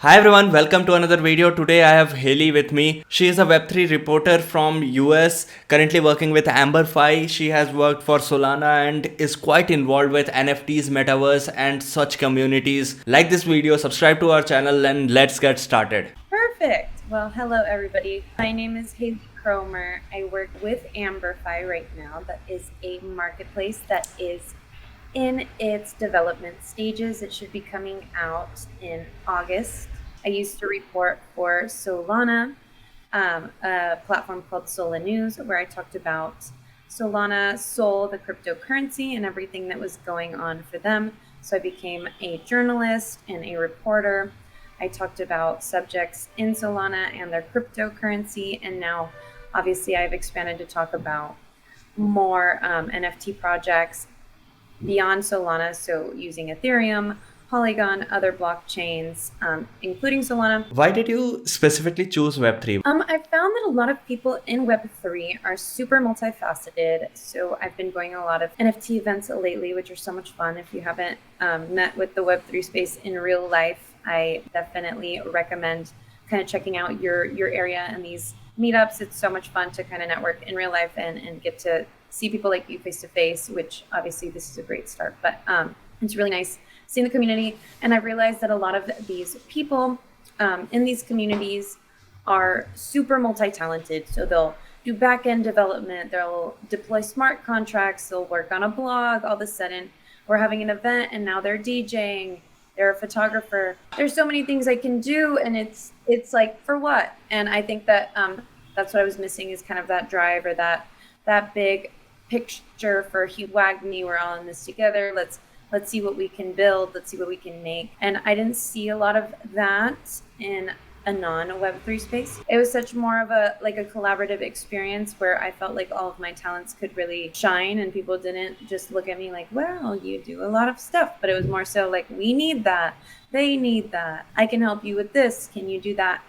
Hi everyone, welcome to another video. Today I have Haley with me. She is a Web3 reporter from US, currently working with Amberfi. She has worked for Solana and is quite involved with NFTs, metaverse and such communities. Like this video, subscribe to our channel and let's get started. Perfect. Well, hello everybody. My name is Haley Cromer. I work with Amberfi right now. That is a marketplace that is in its development stages. It should be coming out in August. I used to report for Solana, a platform called Sola News, where I talked about Solana, Sol, the cryptocurrency, and everything that was going on for them. So I became a journalist and a reporter. I talked about subjects in Solana and their cryptocurrency, and now obviously I've expanded to talk about more NFT projects beyond Solana, so using Ethereum, Polygon, other blockchains, including Solana. Why did you specifically choose Web3? I found that a lot of people in Web3 are super multifaceted. So I've been going to a lot of NFT events lately, which are so much fun. If you haven't met with the Web3 space in real life, I definitely recommend kind of checking out your area and these meetups. It's so much fun to kind of network in real life and get to see people like you face to face, which obviously this is a great start. But it's really nice seeing the community. And I realized that a lot of these people in these communities are super multi-talented. So they'll do back-end development, they'll deploy smart contracts, they'll work on a blog. All of a sudden, we're having an event and now they're DJing, they're a photographer. There's so many things I can do, and it's like, for what? And I think that that's what I was missing, is kind of that drive, or that big picture for Hugh Wagney. We're all in this together. Let's see what we can build. Let's see what we can make. And I didn't see a lot of that in a non-Web3 space. It was such more of a collaborative experience where I felt like all of my talents could really shine, and people didn't just look at me like, well, you do a lot of stuff. But it was more so like, we need that. They need that. I can help you with this. Can you do that?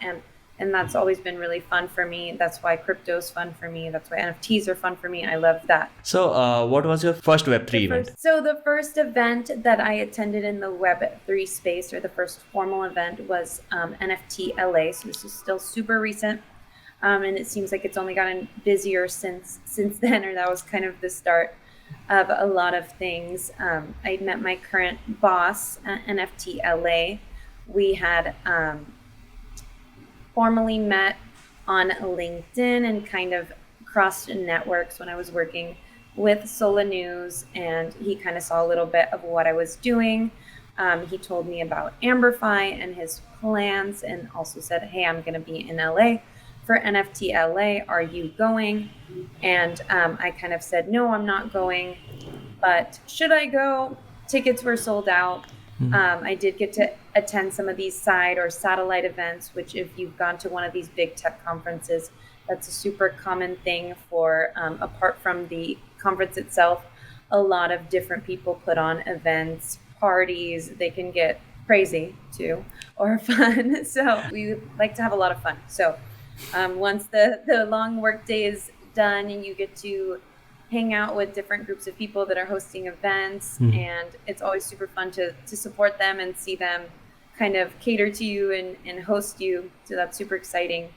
And that's always been really fun for me. That's why crypto is fun for me. That's why NFTs are fun for me. I love that. So, what was your first Web3 event? So the first event that I attended in the Web3 space, or the first formal event, was NFT LA. So this is still super recent. And it seems like it's only gotten busier since then, or that was kind of the start of a lot of things. I met my current boss at NFT LA. We had formally met on LinkedIn and kind of crossed networks when I was working with Sola News, and he kind of saw a little bit of what I was doing. He told me about Amberfi and his plans, and also said, hey, I'm going to be in LA for NFT LA. Are you going? And I kind of said, no, I'm not going, but should I go? Tickets were sold out. I did get to attend some of these side or satellite events, which, if you've gone to one of these big tech conferences, that's a super common thing for, apart from the conference itself, a lot of different people put on events, parties. They can get crazy too, or fun. So we like to have a lot of fun. So once the long work day is done, and you get to hang out with different groups of people that are hosting events, and it's always super fun to support them and see them kind of cater to you and host you. So that's super exciting.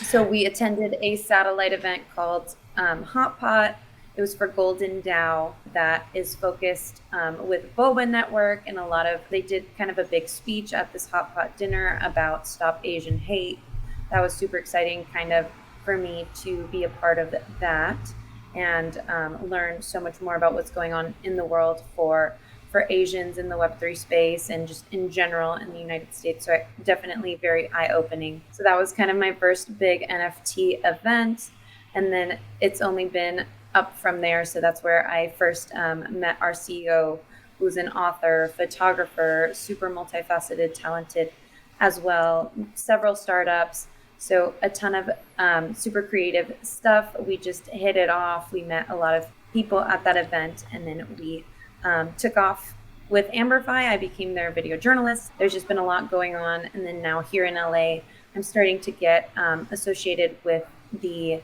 So we attended a satellite event called Hot Pot. It was for Golden DAO, that is focused with Boba Network, and they did kind of a big speech at this Hot Pot dinner about Stop Asian Hate. That was super exciting, kind of, for me to be a part of that and learn so much more about what's going on in the world for Asians in the Web3 space, and just in general in the United States. So definitely very eye-opening. So that was kind of my first big NFT event. And then it's only been up from there. So that's where I first met our CEO, who's an author, photographer, super multifaceted, talented as well, several startups. So a ton of super creative stuff. We just hit it off. We met a lot of people at that event, and then we took off with Amberfi. I became their video journalist. There's just been a lot going on. And then now here in LA, I'm starting to get associated with the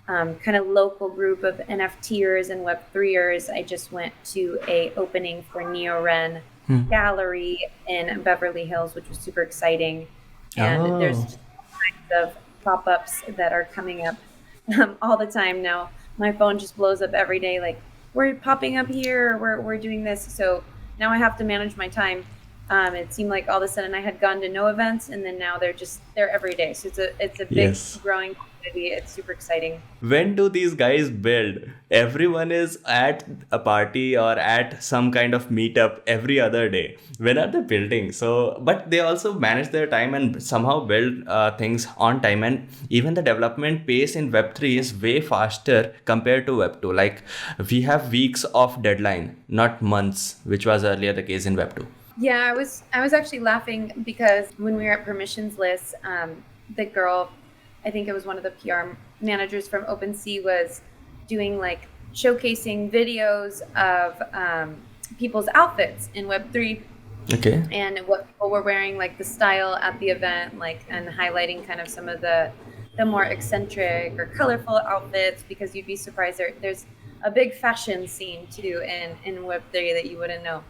kind of local group of NFTers and Web3ers. I just went to a opening for NeoRen gallery in Beverly Hills, which was super exciting. And there's Oh, just all kinds of pop-ups that are coming up all the time now. My phone just blows up every day, like we're popping up here, we're doing this. So now I have to manage my time. It seemed like all of a sudden I had gone to no events, and then now they're every day. So it's a big yes. growing community. It's super exciting. When do these guys build? Everyone is at a party or at some kind of meetup every other day. When are they building? So, but they also manage their time and somehow build things on time. And even the development pace in Web3 is way faster compared to Web2. Like we have weeks of deadline, not months, which was earlier the case in Web2. Yeah, I was actually laughing because when we were at permissions lists, the girl, I think it was one of the PR managers from OpenSea, was doing like showcasing videos of people's outfits in Web3 Okay. and what people were wearing, like the style at the event, like, and highlighting kind of some of the more eccentric or colorful outfits, because you'd be surprised there's a big fashion scene too in Web3 that you wouldn't know.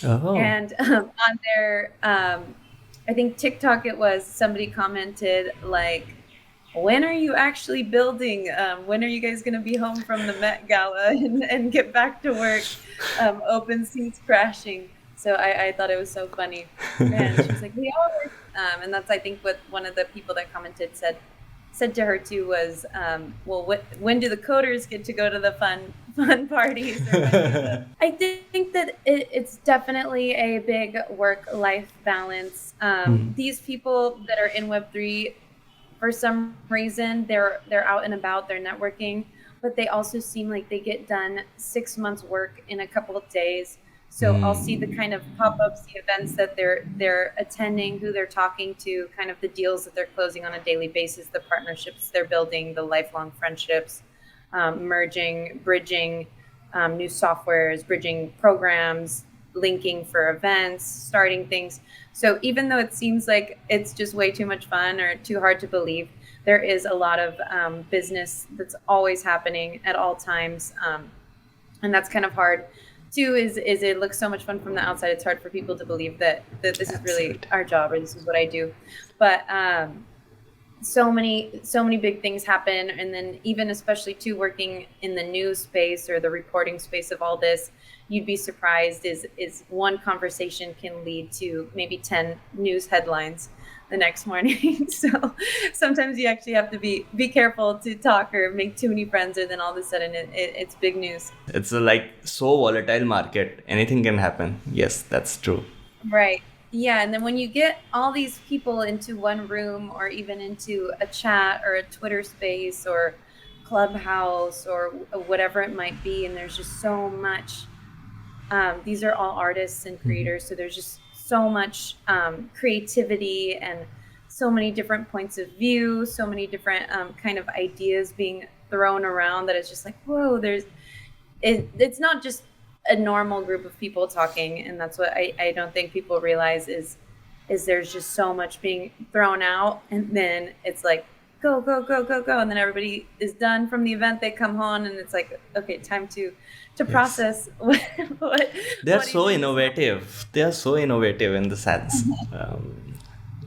Oh. And on their, I think TikTok, it was somebody commented like, "When are you actually building? When are you guys going to be home from the Met Gala and get back to work? Open seats crashing." So I thought it was so funny, and she was like, "We are," and that's, I think, what one of the people that commented said to her too was, "Well, when do the coders get to go to the fun parties, or when do the?" I think that it's definitely a big work-life balance. These people that are in Web3, for some reason, they're out and about, they're networking, but they also seem like they get done 6 months work in a couple of days. So I'll see the kind of pop-ups, the events that they're attending, who they're talking to, kind of the deals that they're closing on a daily basis, the partnerships they're building, the lifelong friendships, merging, bridging new softwares, bridging programs, linking for events, starting things. So even though it seems like it's just way too much fun or too hard to believe, there is a lot of business that's always happening at all times, and that's kind of hard. Too is it looks so much fun from the outside. It's hard for people to believe that this is really Absolutely. our job or this is what I do. But so many big things happen, and then even especially too working in the news space or the reporting space of all this, you'd be surprised is one conversation can lead to maybe 10 news headlines the next morning. So sometimes you actually have to be careful to talk or make too many friends, or then all of a sudden it's big news. It's a, like so volatile market. Anything can happen. Yes, that's true. Right. Yeah. And then when you get all these people into one room, or even into a chat or a Twitter space or Clubhouse or whatever it might be, and there's just so much, these are all artists and creators. So there's just so much creativity and so many different points of view, so many different kind of ideas being thrown around, that it's just like, whoa, it's not just a normal group of people talking. And that's what I don't think people realize is there's just so much being thrown out, and then it's like go go go go go, and then everybody is done from the event, they come home, and it's like, okay, time to Yes. process what They are what so even just happened. innovative. They are so innovative in the sense.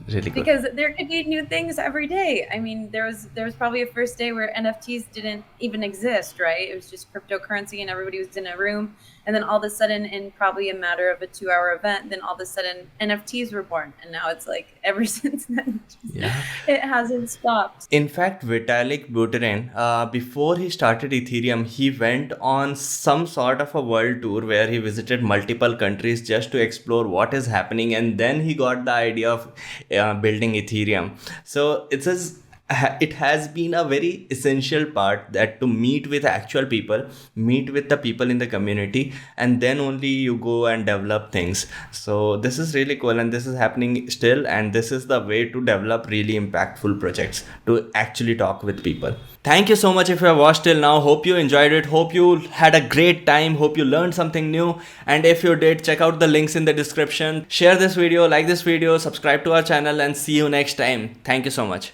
Really good. Because there could be new things every day. I mean, there was probably a first day where NFTs didn't even exist, right? It was just cryptocurrency, and everybody was in a room, and then all of a sudden, in probably a matter of a 2-hour event, then all of a sudden NFTs were born, and now it's like ever since then, Yeah. it hasn't stopped. In fact, Vitalik Buterin, before he started Ethereum, he went on some sort of a world tour where he visited multiple countries just to explore what is happening, and then he got the idea of building Ethereum. So it has been a very essential part that to meet with actual people, meet with the people in the community, and then only you go and develop things. So this is really cool, and this is happening still, and this is the way to develop really impactful projects, to actually talk with people. Thank you so much if you have watched till now. Hope you enjoyed it. Hope you had a great time. Hope you learned something new. And if you did, check out the links in the description. Share this video, like this video, subscribe to our channel, and see you next time. Thank you so much.